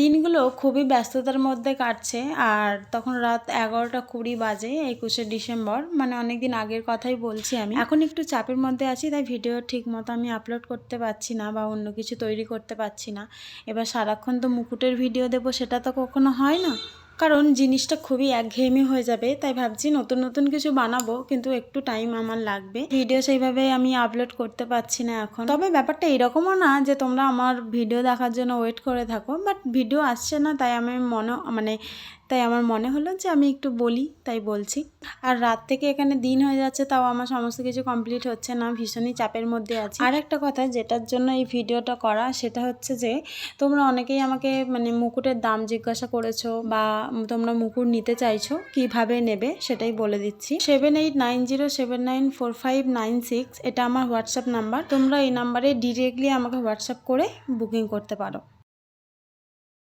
দিনগুলো খুবই ব্যস্ততার মধ্যে কাটছে। আর তখন রাত 11:20 বাজে, 21শে ডিসেম্বর, মানে অনেক দিন আগের কথাই বলছি আমি। এখন একটু চাপের মধ্যে আছি, তাই ভিডিও ঠিক মতো আমি আপলোড করতে পারছি না বা অন্য কিছু তৈরি করতে পারছি না। এবার সারাক্ষণ তো মুকুটের ভিডিও দেবো সেটা তো কখনো হয় না, কারণ জিনিসটা খুবই একঘেয়েমি হয়ে যাবে। তাই ভাবছি নতুন নতুন কিছু বানাবো, কিন্তু একটু টাইম আমার লাগবে। ভিডিও সেইভাবে আমি আপলোড করতে পারছি না এখন। তবে ব্যাপারটা এরকমও না যে তোমরা আমার ভিডিও দেখার জন্য ওয়েট করে থাকো, বাট ভিডিও আসছে না, তাই তাই আমার মনে হলো যে আমি একটু বলি, তাই বলছি। আর রাত থেকে এখানে দিন হয়ে যাচ্ছে, তাও আমার সমস্ত কিছু কমপ্লিট হচ্ছে না, ভীষণই চাপের মধ্যে আছি। আর একটা কথা যেটার জন্য এই ভিডিওটা করা, সেটা হচ্ছে যে তোমরা অনেকেই আমাকে মুকুটের দাম জিজ্ঞাসা করেছো বা তোমরা মুকুট নিতে চাইছো, কিভাবে নেবে সেটাই বলে দিচ্ছি। 7890794596 এটা আমার হোয়াটসঅ্যাপ নাম্বার। তোমরা এই নাম্বারে ডিরেক্টলি আমাকে হোয়াটসঅ্যাপ করে বুকিং করতে পারো।